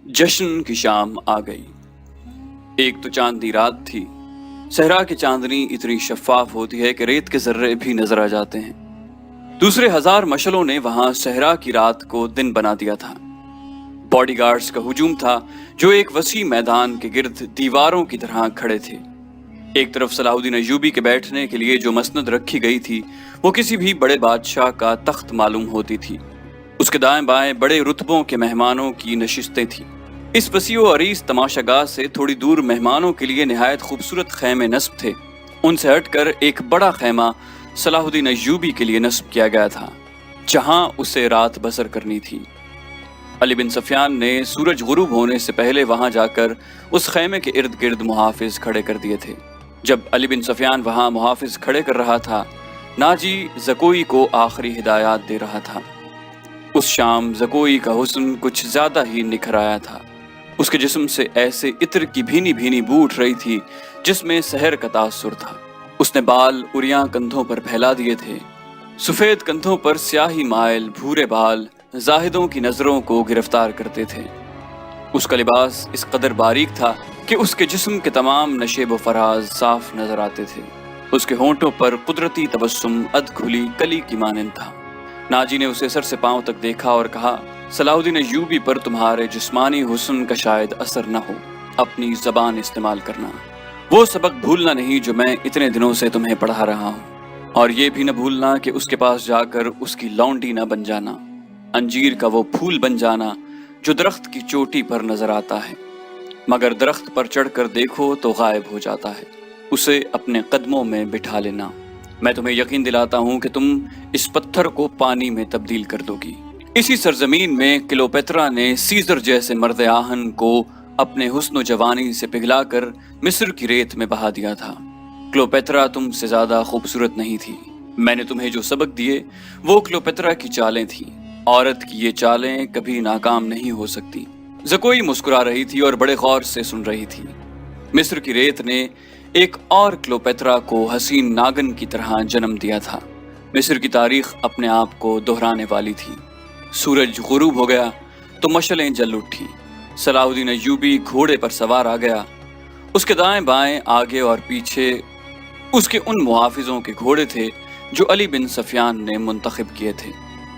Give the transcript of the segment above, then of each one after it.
जश्न की शाम आ गई। एक तो चांदनी रात थी। सहरा की चांदनी इतनी शफाफ होती है कि रेत के जर्रे भी नजर आ जाते हैं। दूसरे हजार मशलों ने वहां सहरा की रात को दिन बना दिया था। बॉडीगार्ड्स का हुजूम था जो एक वसी मैदान के गिर्द दीवारों की तरह खड़े थे। एक तरफ सलाहुद्दीन अय्यूबी के बैठने के लिए जो मसनद रखी गई थी वो किसी भी बड़े बादशाह का तख्त मालूम होती थी। उसके दाएं बाएं बड़े रुतबों के मेहमानों की नशिस्तें थीं। इस वसीओ अरीस तमाशागाह से थोड़ी दूर मेहमानों के लिए निहायत खूबसूरत खैमे नस्ब थे। उनसे हटकर एक बड़ा खैमा सलाहुद्दीन अय्यूबी के लिए नस्ब किया गया था, जहां उसे रात बसर करनी थी। अली बिन सफियान ने सूरज गुरूब होने से पहले वहां जाकर उस खैमे के इर्द गिर्द मुहाफिज खड़े कर दिए थे। जब अली बिन सफियान वहां मुहाफिज खड़े कर रहा था, नाजी ज़कोई को आखिरी हिदायत दे रहा था। उस शाम ज़कोई का हुस्न कुछ ज्यादा ही निखर आया था। उसके जिस्म से ऐसे इत्र की भीनी भीनी बू उठ रही थी जिसमें सहर का तासुर था। उसने बाल उरियां कंधों पर फैला दिए थे। सफेद कंधों पर स्याही मायल भूरे बाल जाहिदों की नजरों को गिरफ्तार करते थे। उसका लिबास इस कदर बारीक था कि उसके जिस्म के तमाम नशेब व फराज साफ नजर आते थे। उसके होंठों पर कुदरती तबस्सुम अधखुली कली की मानंद था। नाजी ने उसे सर से पांव तक देखा और कहा, सलाहुद्दीन अय्यूबी पर तुम्हारे जिस्मानी हुस्न का शायद असर न हो, अपनी जबान इस्तेमाल करना। वो सबक भूलना नहीं जो मैं इतने दिनों से तुम्हें पढ़ा रहा हूँ, और ये भी न भूलना कि उसके पास जाकर उसकी लौंडी न बन जाना, अंजीर का वो फूल बन जाना जो दरख्त की चोटी पर नजर आता है, मगर दरख्त पर चढ़कर देखो तो गायब हो जाता है। उसे अपने कदमों में बिठा लेना। मैं तुम्हें यकीन दिलाता हूँ कि तुम इस पत्थर को पानी में तब्दील कर दोगी। इसी सरजमीन में क्लियोपेत्रा ने सीजर जैसे मर्द आहन को अपने हुस्न जवानी से पिघलाकर मिस्र की रेत में बहा दिया था। क्लियोपेत्रा तुमसे ज्यादा खूबसूरत नहीं थी। मैंने तुम्हें जो सबक दिए वो क्लियोपेत्रा की चालें थीं। औरत की ये चालें कभी नाकाम नहीं हो सकती। ज़कोई मुस्कुरा रही थी और बड़े गौर से सुन रही थी। मिस्र की रेत ने एक और क्लियोपेत्रा को हसीन नागन की तरह जन्म दिया था। मिस्र की तारीख अपने आप को दोहराने वाली थी। सूरज गुरूब हो गया तो मशलें जल उठी। सलाहुद्दीन अय्यूबी घोड़े पर सवार आ गया। उसके दाएं बाएं आगे और पीछे उसके उन मुहाफिजों के घोड़े थे जो अली बिन सफियान ने मुंतखब किए थे।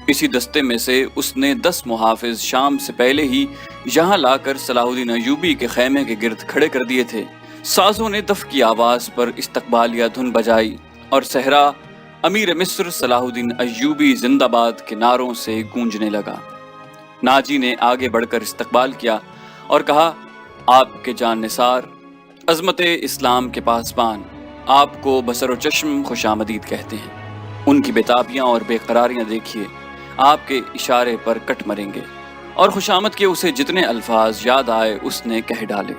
इसी दस्ते में से उसने 10 मुहाफिज शाम से पहले ही यहाँ लाकर सलाहुद्दीन अय्यूबी के खैमे के गिर्द खड़े कर दिए थे। साजों ने दफ की आवाज पर इस्तकबालिया धुन बजाई और सहरा अमीर मिस्र सलाहुद्दीन अय्यूबी जिंदाबाद के नारों से गूंजने लगा। नाजी ने आगे बढ़कर इस्तकबाल किया और कहा, आपके जान निसार, अजमत इस्लाम के पासबान, आपको बसर व चश्म खुशामदीद कहते हैं। उनकी बेताबियां और बेकरारियां देखिए, आपके इशारे पर कट मरेंगे। और खुशामद के उसे जितने अल्फाज याद आए उसने कह डाले।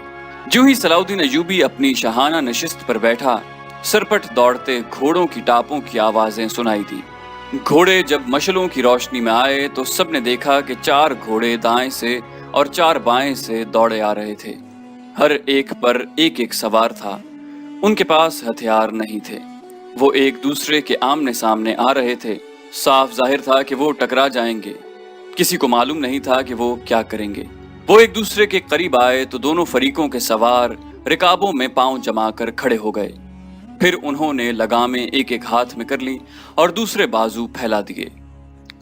जो ही सलाहुद्दीन अय्यूबी अपनी शाहाना नशिस्त पर बैठा, सरपट दौड़ते घोड़ों की टापों की आवाजें सुनाई दी। घोड़े जब मशलों की रोशनी में आए तो सबने देखा कि 4 घोड़े दाएं से और 4 बाएं से दौड़े आ रहे थे। हर एक पर एक एक सवार था। उनके पास हथियार नहीं थे। वो एक दूसरे के आमने सामने आ रहे थे। साफ जाहिर था कि वो टकरा जाएंगे। किसी को मालूम नहीं था कि वो क्या करेंगे। वो एक दूसरे के करीब आए तो दोनों फरीकों के सवार रिकाबों में पांव जमाकर खड़े हो गए। फिर उन्होंने लगामें एक एक हाथ में कर ली और दूसरे बाजू फैला दिए।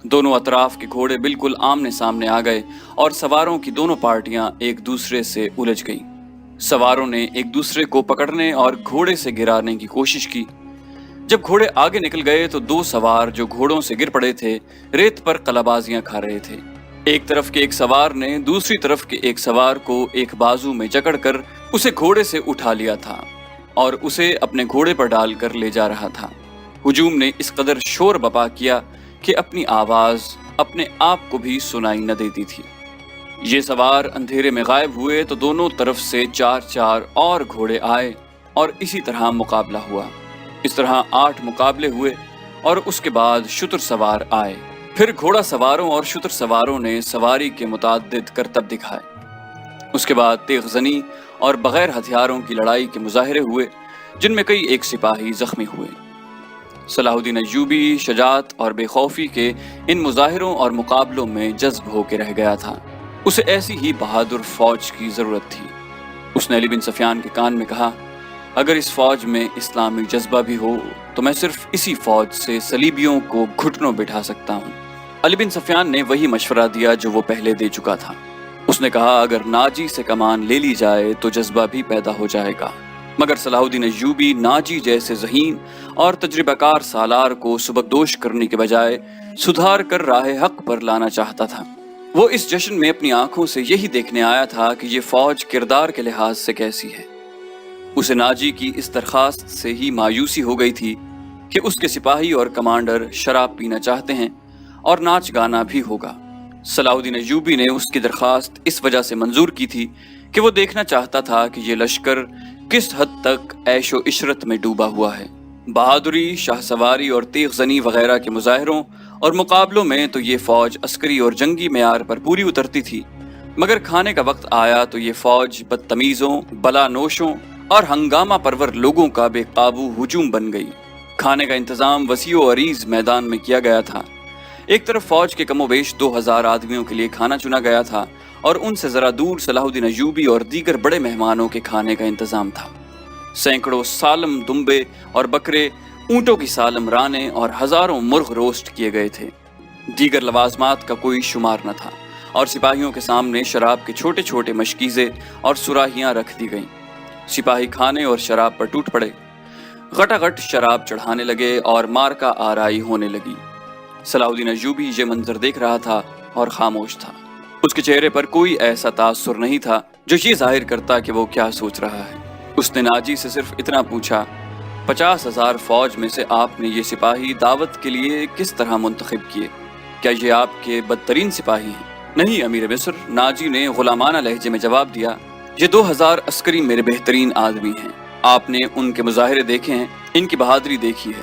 दोनों अतराफ के घोड़े बिल्कुल आमने सामने आ गए और सवारों की दोनों पार्टियां एक दूसरे से उलझ गईं। सवारों ने एक दूसरे को पकड़ने और घोड़े से गिराने की कोशिश की। जब घोड़े आगे निकल गए तो 2 सवार जो घोड़ों से गिर पड़े थे रेत पर कलाबाजियां खा रहे थे। एक तरफ के एक सवार ने दूसरी तरफ के एक सवार को एक बाजू में जकड़कर उसे घोड़े से उठा लिया था और उसे अपने घोड़े पर डालकर ले जा रहा था। हुजूम ने इस कदर शोर बपा किया कि अपनी आवाज अपने आप को भी सुनाई न देती थी। ये सवार अंधेरे में गायब हुए तो दोनों तरफ से 4-4 और घोड़े आए और इसी तरह मुकाबला हुआ। इस तरह 8 मुकाबले हुए और उसके बाद शुतर सवार आए। फिर घोड़ा सवारों और शुतर सवारों ने सवारी के मुताद्दिद करतब दिखाए। उसके बाद तेगजनी और बगैर हथियारों की लड़ाई के मुजाहिरे हुए जिनमें कई एक सिपाही जख्मी हुए। सलाहुद्दीन अय्यूबी शजाअत और बेखौफी के इन मुजाहिरों और मुकाबलों में जज्ब होकर रह गया था। اسے ایسی ہی بہادر فوج کی ضرورت تھی۔ اس نے علی بن سفیان کے کان میں کہا، اگر اس فوج میں اسلامی جذبہ بھی ہو تو میں صرف اسی فوج سے صلیبیوں کو گھٹنوں بٹھا سکتا ہوں۔ علی بن سفیان نے وہی مشورہ دیا جو وہ پہلے دے چکا تھا۔ اس نے کہا، اگر ناجی سے کمان لے لی جائے تو جذبہ بھی پیدا ہو جائے گا، مگر صلاح الدین ایوبی ناجی جیسے ذہین اور تجربہ کار سالار کو سبکدوش کرنے کے بجائے سدھار کر راہ حق پر لانا چاہتا تھا۔ وہ اس جشن میں اپنی آنکھوں سے یہی دیکھنے آیا تھا کہ یہ فوج کردار کے لحاظ سے کیسی ہے۔ اسے ناجی کی اس درخواست سے ہی مایوسی ہو گئی تھی کہ اس کے سپاہی اور کمانڈر شراب پینا چاہتے ہیں اور ناچ گانا بھی ہوگا۔ صلاح الدین ایوبی نے اس کی درخواست اس وجہ سے منظور کی تھی کہ وہ دیکھنا چاہتا تھا کہ یہ لشکر کس حد تک عیش و عشرت میں ڈوبا ہوا ہے۔ بہادری، شاہ سواری اور تیغ زنی وغیرہ کے مظاہروں اور مقابلوں میں تو یہ فوج عسکری اور جنگی معیار پر پوری اترتی تھی، مگر کھانے کا وقت آیا تو یہ فوج بدتمیزوں، بلا نوشوں اور ہنگامہ پرور لوگوں کا بے قابو ہجوم بن گئی۔ کھانے کا انتظام وسیع و عریض میدان میں کیا گیا تھا۔ ایک طرف فوج کے کم و بیش 2000 آدمیوں کے لیے کھانا چنا گیا تھا اور ان سے ذرا دور صلاح الدین ایوبی اور دیگر بڑے مہمانوں کے کھانے کا انتظام تھا۔ سینکڑوں سالم دمبے اور بکرے، اونٹوں کی سالم رانیں اور ہزاروں مرغ روسٹ کیے گئے تھے۔ دیگر لوازمات کا کوئی شمار نہ تھا اور سپاہیوں کے سامنے شراب کے چھوٹے چھوٹے مشکیزے اور سراہیاں رکھ دی گئیں۔ سپاہی کھانے اور شراب پر ٹوٹ پڑے، غٹاغٹ شراب چڑھانے لگے اور مارکا آرائی ہونے لگی۔ صلاح الدین ایوبی یہ منظر دیکھ رہا تھا اور خاموش تھا۔ اس کے چہرے پر کوئی ایسا تاثر نہیں تھا جو یہ ظاہر کرتا کہ وہ کیا سوچ رہا ہے۔ اس نے ناجی سے صرف اتنا پوچھا، 50,000 فوج میں سے آپ نے یہ سپاہی دعوت کے لیے کس طرح منتخب کیے؟ کیا یہ آپ کے بدترین سپاہی ہیں؟ نہیں امیر مصر، ناجی نے غلامانہ لہجے میں جواب دیا، یہ 2000 عسکری میرے بہترین آدمی ہیں۔ آپ نے ان کے مظاہرے دیکھے ہیں، ان کی بہادری دیکھی ہے۔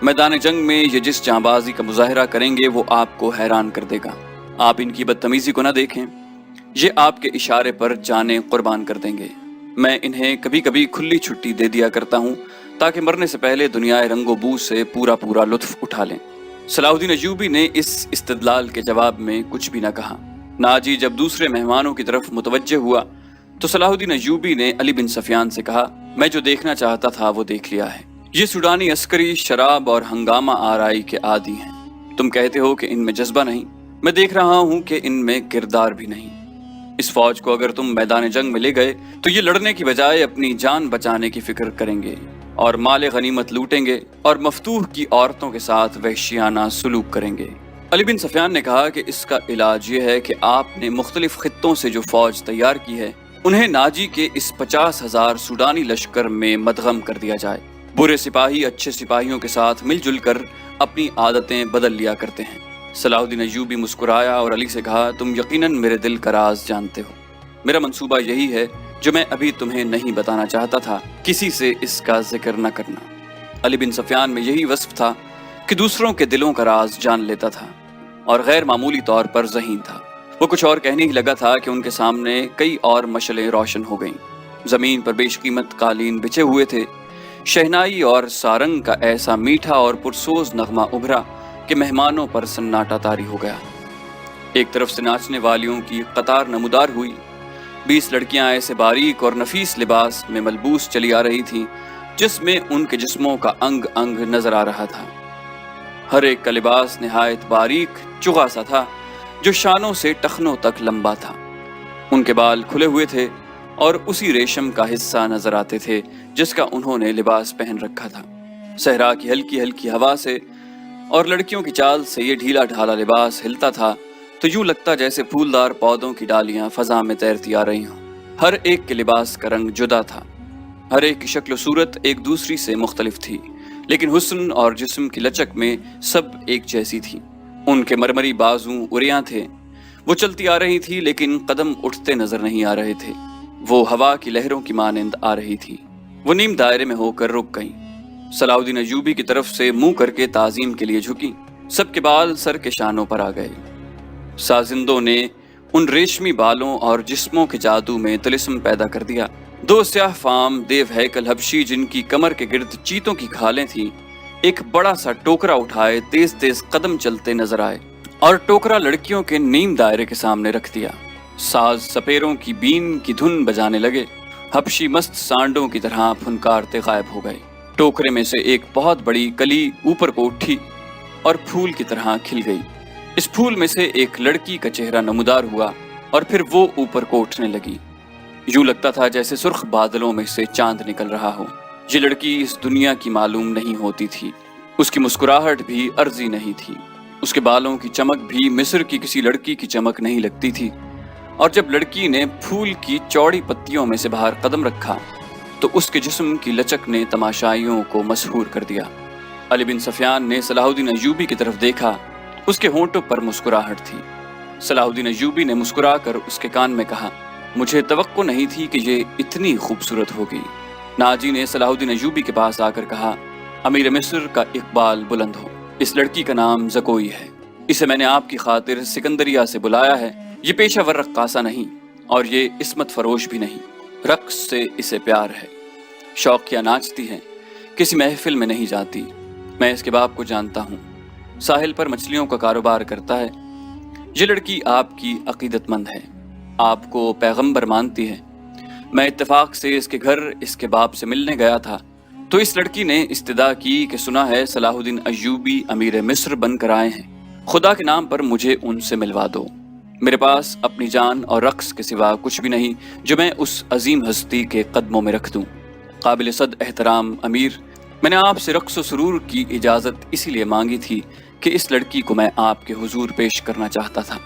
میدان جنگ میں یہ جس جانبازی کا مظاہرہ کریں گے وہ آپ کو حیران کر دے گا۔ آپ ان کی بدتمیزی کو نہ دیکھیں، یہ آپ کے اشارے پر جانیں قربان کر دیں گے۔ میں انہیں کبھی کبھی کھلی چھٹی دے دیا کرتا ہوں تاکہ مرنے سے پہلے دنیا رنگ و بو سے پورا لطف اٹھا لیں۔ صلاح الدین ایوبی نے اس استدلال کے جواب میں کچھ بھی نہ کہا۔ ناجی جب دوسرے مہمانوں کی طرف متوجہ ہوا تو صلاح الدین ایوبی نے علی بن سفیان سے کہا، میں جو دیکھنا چاہتا تھا وہ دیکھ لیا ہے۔ یہ سوڈانی عسکری شراب اور ہنگامہ آرائی کے عادی ہیں۔ تم کہتے ہو کہ ان میں جذبہ نہیں، میں دیکھ رہا ہوں کہ ان میں کردار بھی نہیں۔ اس فوج کو اگر تم میدان جنگ میں لے گئے تو یہ لڑنے کی بجائے اپنی جان بچانے کی فکر کریں گے اور مال غنیمت لوٹیں گے اور مفتوح کی عورتوں کے ساتھ وحشیانہ سلوک کریں گے۔ علی بن سفیان نے کہا کہ اس کا علاج یہ ہے کہ آپ نے مختلف خطوں سے جو فوج تیار کی ہے انہیں ناجی کے اس 50,000 سوڈانی لشکر میں مدغم کر دیا جائے۔ برے سپاہی اچھے سپاہیوں کے ساتھ مل جل کر اپنی عادتیں بدل لیا کرتے ہیں۔ صلاح الدین ایوبی مسکرایا اور علی سے کہا، تم یقیناً میرے دل کا راز جانتے ہو۔ میرا منصوبہ یہی ہے جو میں ابھی تمہیں نہیں بتانا چاہتا تھا، کسی سے اس کا ذکر نہ کرنا۔ علی بن سفیان میں یہی وصف تھا کہ دوسروں کے دلوں کا راز جان لیتا تھا اور غیر معمولی طور پر ذہین تھا۔ وہ کچھ اور کہنے ہی لگا تھا کہ ان کے سامنے کئی اور مشعلیں روشن ہو گئیں۔ زمین پر بیش قیمت قالین بچھے ہوئے تھے۔ شہنائی اور سارنگ کا ایسا میٹھا اور پرسوز نغمہ ابھرا کہ مہمانوں پر سناٹا طاری ہو گیا۔ ایک طرف سے ناچنے والیوں کی قطار نمودار ہوئی۔ 20 لڑکیاں ایسے باریک اور نفیس لباس میں ملبوس چلی آ رہی تھیں جس میں ان کے جسموں کا انگ انگ نظر آ رہا تھا۔ ہر ایک کا لباس نہایت باریک چغا سا تھا جو شانوں سے ٹخنوں تک لمبا تھا۔ ان کے بال کھلے ہوئے تھے اور اسی ریشم کا حصہ نظر آتے تھے جس کا انہوں نے لباس پہن رکھا تھا۔ صحرا کی ہلکی ہلکی ہوا سے اور لڑکیوں کی چال سے یہ ڈھیلا ڈھالا لباس ہلتا تھا تو یوں لگتا جیسے پھولدار پودوں کی ڈالیاں فضا میں تیرتی آ رہی ہوں۔ ہر ایک کے لباس کا رنگ جدا تھا، ہر ایک کی شکل و صورت ایک دوسری سے مختلف تھی، لیکن حسن اور جسم کی لچک میں سب ایک جیسی تھی۔ ان کے مرمری بازو اریاں تھے، وہ چلتی آ رہی تھی لیکن قدم اٹھتے نظر نہیں آ رہے تھے۔ وہ ہوا کی لہروں کی مانند آ رہی تھی۔ وہ نیم دائرے میں ہو کر رک گئیں۔ صلاح الدین ایوبی کی طرف سے منہ کر کے تعظیم کے لیے جھکی۔ سب کے بال سر کے شانوں پر آ گئے۔ سازندوں نے ان ریشمی بالوں اور جسموں کے جادو میں طلسم پیدا کر دیا۔ 2 سیاہ فام دیو ہیکل حبشی جن کی کمر کے گرد چیتوں کی کھالیں تھیں، ایک بڑا سا ٹوکرا اٹھائے تیز تیز قدم چلتے نظر آئے اور ٹوکرا لڑکیوں کے نیم دائرے کے سامنے رکھ دیا۔ साज सपेरों की बीन की धुन बजाने लगे। हबशी मस्त सांडों की तरह फुनकारते गायब हो गए। टोकरे में से एक बहुत बड़ी कली ऊपर को उठी और फूल की तरह खिल गई। इस फूल में से एक लड़की का चेहरा नमूदार हुआ और फिर वो ऊपर को उठने लगी। यूं लगता था जैसे सुर्ख बादलों में से चांद निकल रहा हो। ये लड़की इस दुनिया की मालूम नहीं होती थी। उसकी मुस्कुराहट भी अर्जी नहीं थी। उसके बालों की चमक भी मिस्र की किसी लड़की की चमक नहीं लगती थी। और जब लड़की ने फूल की चौड़ी पत्तियों में से बाहर कदम रखा तो उसके जिस्म की लचक ने तमाशाइयों को मशहूर कर दिया। अली बिन सफियान ने सलाहुद्दीन अय्यूबी की तरफ देखा। उसके होंठों पर मुस्कुराहट थी। सलाहुद्दीन अय्यूबी ने मुस्कुराकर उसके कान में कहा, मुझे तवक्को नहीं थी कि ये इतनी खूबसूरत होगी। नाजी ने सलाहुद्दीन अय्यूबी के पास आकर कहा, अमीर मिस्र का इकबाल बुलंद हो। इस लड़की का नाम ज़कोई है। इसे मैंने आपकी खातिर सिकंदरिया से बुलाया है। ये पेशावर रक्कासा नहीं और ये इस्मत फरोश भी नहीं। रक्स से इसे प्यार है। शौकिया नाचती है, किसी महफिल में नहीं जाती। मैं इसके बाप को जानता हूँ, साहिल पर मछलियों का कारोबार करता है। ये लड़की आपकी अकीदतमंद है, आपको पैगंबर मानती है। मैं इत्तेफाक से इसके घर इसके बाप से मिलने गया था तो इस लड़की ने इस्तदा की कि सुना है सलाहुद्दीन अय्यूबी अमीर मिस्र बनकर आए हैं। खुदा के नाम पर मुझे उनसे मिलवा दो। मेरे पास अपनी जान और रक्स के सिवा कुछ भी नहीं जो मैं उस अजीम हस्ती के कदमों में रख दूं। काबिल सद एहतराम अमीर, मैंने आपसे रक्स व सुरूर की इजाज़त इसीलिए मांगी थी कि इस लड़की को मैं आपके हुजूर पेश करना चाहता था।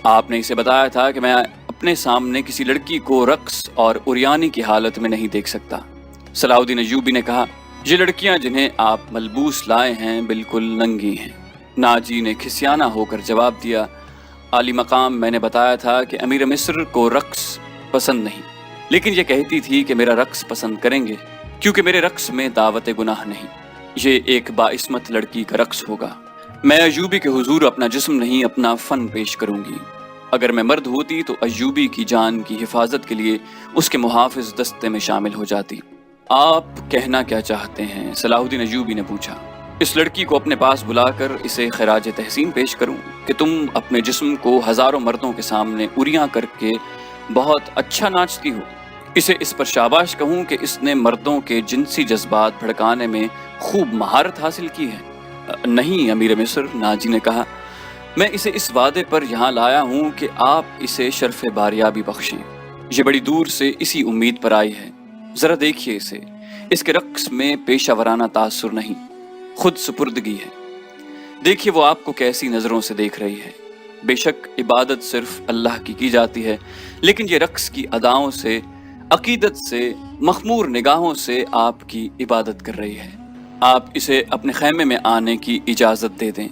आपने इसे बताया था कि मैं अपने सामने किसी लड़की को रक्स और उरियानी की हालत में नहीं देख सकता। सलाहुद्दीन अय्यूबी ने कहा, ये लड़कियां जिन्हें आप मलबूस लाए हैं बिल्कुल नंगी हैं। नाजी ने खिसियाना होकर जवाब दिया, आली मकाम, मैंने बताया था कि अमीर मिस्र को रक्स पसंद नहीं, लेकिन ये कहती थी कि मेरा रक्स पसंद करेंगे क्योंकि मेरे रक्स में दावत गुनाह नहीं। ये एक बाइस्मत लड़की का रक्स होगा। मैं अय्यूबी के हुजूर अपना जिस्म नहीं अपना फन पेश करूंगी। अगर मैं मर्द होती तो अय्यूबी की जान की हिफाजत के लिए उसके मुहाफिज दस्ते में शामिल हो जाती। आप कहना क्या चाहते हैं? सलाहुद्दीन अय्यूबी ने पूछा। इस लड़की को अपने पास बुलाकर इसे खराज तहसीन पेश करूं कि तुम अपने जिस्म को हजारों मर्दों के सामने उरियां करके बहुत अच्छा नाचती हो। इसे इस पर शाबाश कहूं कि इसने मर्दों के जिनसी जज्बात भड़काने में खूब महारत हासिल की है। नहीं अमीर मिस्र, नाजी ने कहा, मैं इसे इस वादे पर यहाँ लाया हूँ कि आप इसे शर्फ बारियाबी बख्शें। ये बड़ी दूर से इसी उम्मीद पर आई है। जरा देखिए इसे, इसके रक्स में पेशावराना तासुर नहीं, खुद सुपुर्दगी है। देखिए वो आपको कैसी नजरों से देख रही है। बेशक इबादत सिर्फ अल्लाह की जाती है, लेकिन ये रक्स की अदाओं से, अकीदत से, मखमूर निगाहों से आपकी इबादत कर रही है। आप इसे अपने खैमे में आने की इजाजत दे दें,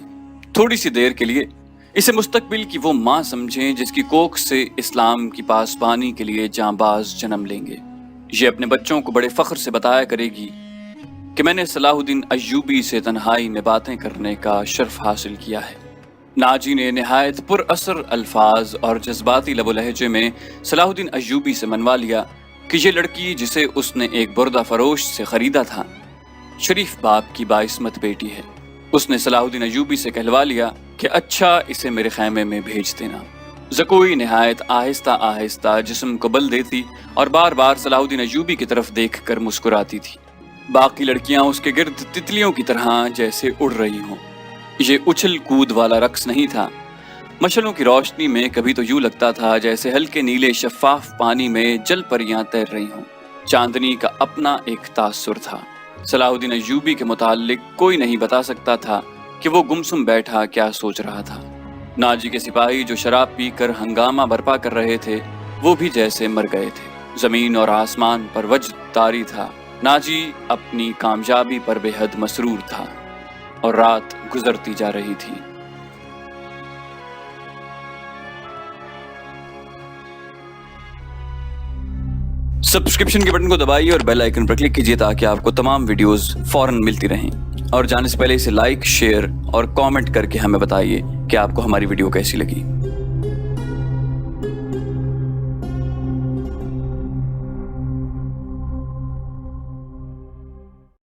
थोड़ी सी देर के लिए। इसे मुस्तकबिल की वो माँ समझें जिसकी कोख से इस्लाम की पासबानी के लिए जांबाज जन्म लेंगे। ये अपने बच्चों को बड़े फख्र से बताया करेगी कि मैंने सलाहुद्दीन अय्यूबी से तन्हाई में बातें करने का शर्फ हासिल किया है। नाजी ने निहायत पुरअसर अल्फाज और जज्बाती लबो लहजे में सलाहुद्दीन अय्यूबी से मनवा लिया कि ये लड़की जिसे उसने एक बुर्दा फरोश से खरीदा था, शरीफ बाप की बाइस्मत बेटी है। उसने सलाहुद्दीन अय्यूबी से कहलवा लिया कि अच्छा इसे मेरे खैमे में भेज देना। ज़कोई निहायत आहिस्ता आहिस्ता जिस्म को बल देती और बार बार सलाहुद्दीन अय्यूबी की तरफ देखकर मुस्कुराती थी। बाकी लड़कियां उसके गिर्द तितलियों की तरह जैसे उड़ रही हों। ये उछल कूद वाला रक्स नहीं था। मशलों की रोशनी में कभी तो यूं लगता था जैसे हल्के नीले शफाफ पानी में जल परियां तैर रही हों। चांदनी का अपना एक तासुर था। सलाहुद्दीन अय्यूबी के मुताल्लिक कोई नहीं बता सकता था कि वो गुमसुम बैठा क्या सोच रहा था। नाजी के सिपाही जो शराब पीकर हंगामा बर्पा कर रहे थे वो भी जैसे मर गए थे। जमीन और आसमान पर वज्द तारी था। नाजी अपनी कामयाबी पर बेहद मसरूर था और रात गुजरती जा रही थी। सब्सक्रिप्शन के बटन को दबाइए और बेल आइकन पर क्लिक कीजिए ताकि आपको तमाम वीडियोस फौरन मिलती रहें। और जाने से पहले इसे लाइक, शेयर और कमेंट करके हमें बताइए कि आपको हमारी वीडियो कैसी लगी।